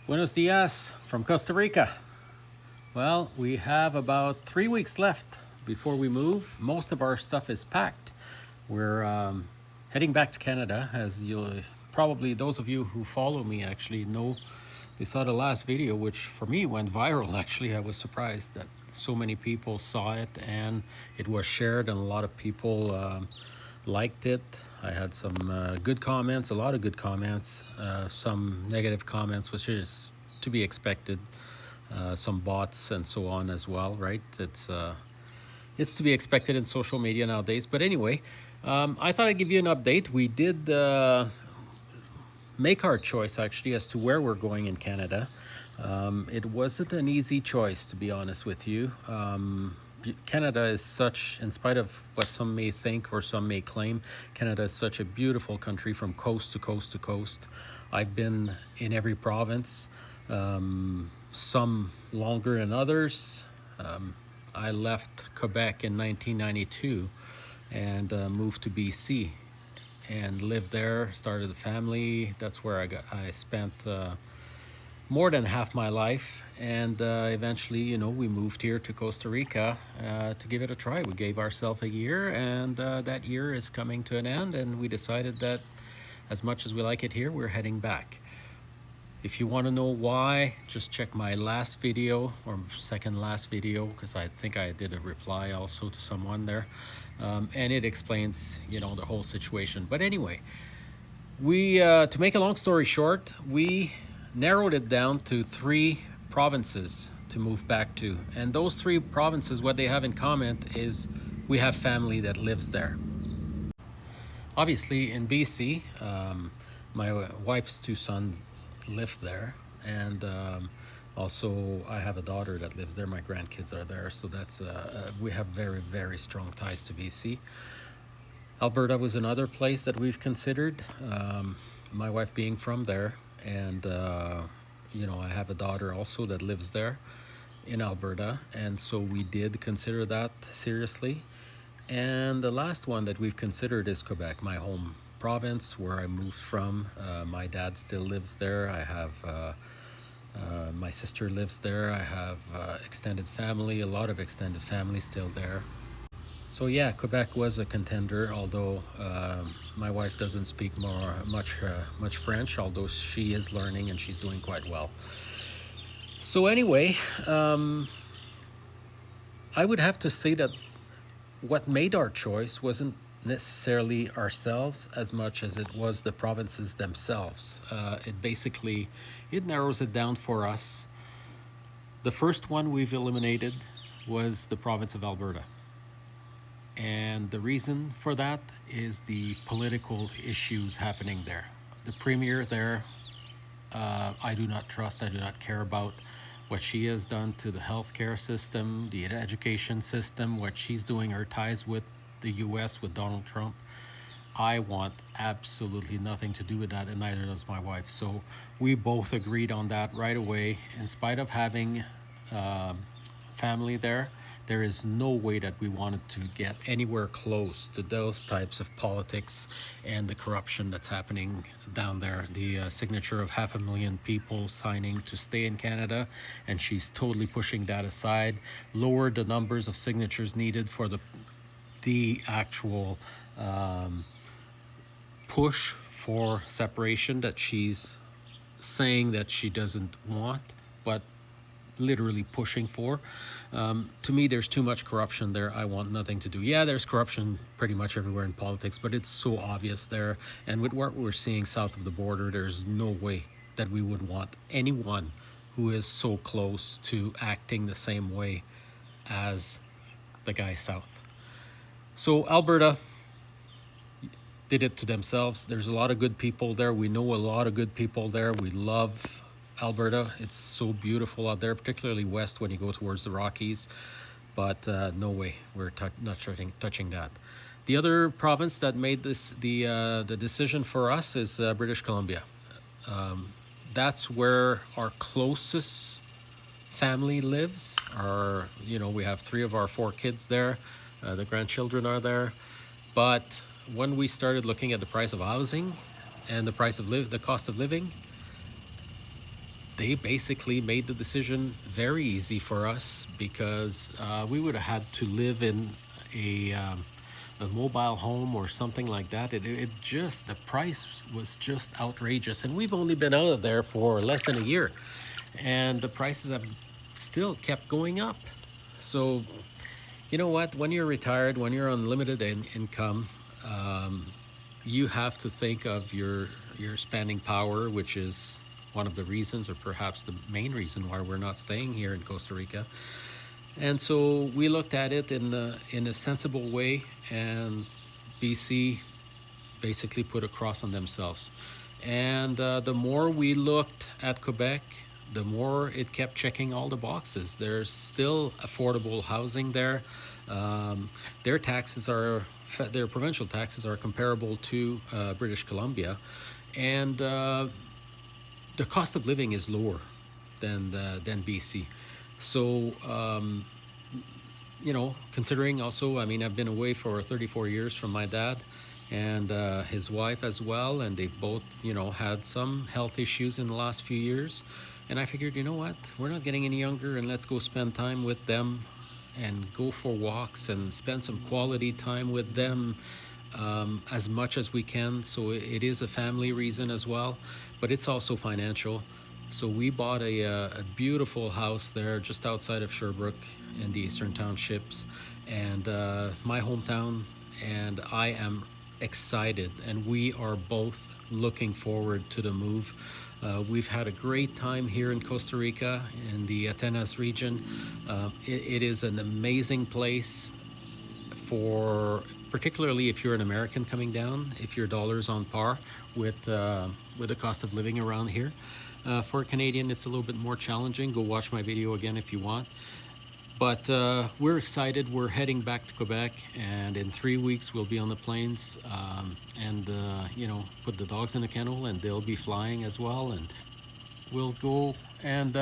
Buenos dias from Costa Rica. Well, we have about 3 weeks left before we move. Most of our stuff is packed. We're heading back to Canada, as you'll probably, those of you who follow me actually know. They saw the last video, which for me went viral actually. I was surprised that so many people saw it and it was shared, and a lot of people liked it. I had some good comments, a lot of good comments, some negative comments, which is to be expected. Some bots and so on as well, right? It's to be expected in social media nowadays. But anyway, I thought I'd give you an update. We did make our choice actually as to where we're going in Canada. It wasn't an easy choice, to be honest with you. Canada is such, in spite of what some may think or some may claim, Canada is such a beautiful country from coast to coast to coast. I've been in every province, some longer than others. I left Quebec in 1992 and moved to BC and lived there, started a family. That's where I spent more than half my life, and eventually, we moved here to Costa Rica to give it a try. We gave ourselves a year, and that year is coming to an end, and we decided that as much as we like it here, we're heading back. If you want to know why, just check my last video, or second last video, because I think I did a reply also to someone there, and it explains the whole situation. But anyway, we to make a long story short, we narrowed it down to 3 provinces to move back to. And those 3 provinces, what they have in common is we have family that lives there. Obviously, in BC, my wife's 2 sons live there. And also, I have a daughter that lives there. My grandkids are there. So that's we have very, very strong ties to BC. Alberta was another place that we've considered, my wife being from there. And I have a daughter also that lives there in Alberta, and so we did consider that seriously. And the last one that we've considered is Quebec, my home province where I moved from. My dad still lives there. I have my sister lives there. I have extended family, a lot of extended family still there. So yeah, Quebec was a contender, although my wife doesn't speak much French, although she is learning and she's doing quite well. So anyway, I would have to say that what made our choice wasn't necessarily ourselves as much as it was the provinces themselves. It narrows it down for us. The first one we've eliminated was the province of Alberta. And the reason for that is the political issues happening there. The premier there, I do not trust, I do not care about what she has done to the healthcare system, the education system, what she's doing, her ties with the US, with Donald Trump. I want absolutely nothing to do with that, and neither does my wife. So we both agreed on that right away. In spite of having family there, there is no way that we wanted to get anywhere close to those types of politics and the corruption that's happening down there. The signature of 500,000 people signing to stay in Canada, and she's totally pushing that aside, lowered the numbers of signatures needed for the actual push for separation that she's saying that she doesn't want, but literally pushing for. To me, there's too much corruption there. I want nothing to do. Yeah, there's corruption pretty much everywhere in politics, but it's so obvious there. And with what we're seeing south of the border, there's no way that we would want anyone who is so close to acting the same way as the guy south. So Alberta did it to themselves. There's a lot of good people there. We know a lot of good people there. We love Alberta. It's so beautiful out there, particularly west when you go towards the Rockies. But no way, we're not touching that. The other province that made the decision for us is British Columbia. That's where our closest family lives. We have 3 of our 4 kids there. The grandchildren are there. But when we started looking at the price of housing and the cost of living, they basically made the decision very easy for us because we would have had to live in a mobile home or something like that. It just, the price was just outrageous. And we've only been out of there for less than a year. And the prices have still kept going up. So, you know what? When you're retired, when you're on limited income, you have to think of your spending power, which is one of the reasons, or perhaps the main reason, why we're not staying here in Costa Rica. And so we looked at it in a sensible way, and BC basically put a cross on themselves. And the more we looked at Quebec, the more it kept checking all the boxes. There's still affordable housing there. Their taxes are, their provincial taxes are comparable to British Columbia, and the cost of living is lower than BC. So you know, considering also, I mean, I've been away for 34 years from my dad and his wife as well, and they've both, you know, had some health issues in the last few years. And I figured, you know what, we're not getting any younger, and let's go spend time with them and go for walks and spend some quality time with them as much as we can. So it is a family reason as well, but it's also financial. So we bought a beautiful house there just outside of Sherbrooke in the Eastern Townships, and my hometown, and I am excited, and we are both looking forward to the move. We've had a great time here in Costa Rica in the Atenas region. It is an amazing place for, particularly if you're an American coming down, if your dollar's on par with the cost of living around here. For a Canadian, it's a little bit more challenging. Go watch my video again if you want. But we're excited. We're heading back to Quebec, and in 3 weeks we'll be on the plains, and you know, put the dogs in a kennel, and they'll be flying as well, and we'll go and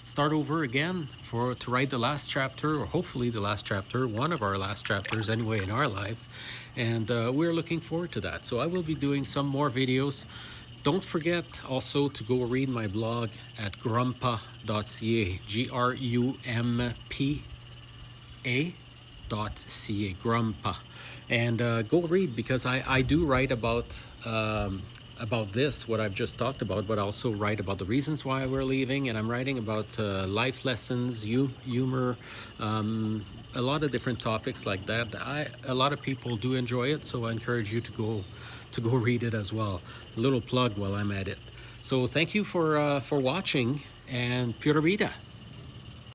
start over again to write the last chapter, or hopefully the last chapter, one of our last chapters anyway in our life, and we're looking forward to that. So I will be doing some more videos. Don't forget also to go read my blog at grumpa.ca, grumpa.ca, Grumpa. And go read, because I do write about this, what I've just talked about, but also write about the reasons why we're leaving, and I'm writing about life lessons, humor, a lot of different topics like that. A lot of people do enjoy it, so I encourage you to go read it as well. A little plug while I'm at it. So thank you for watching, and Pura Vida.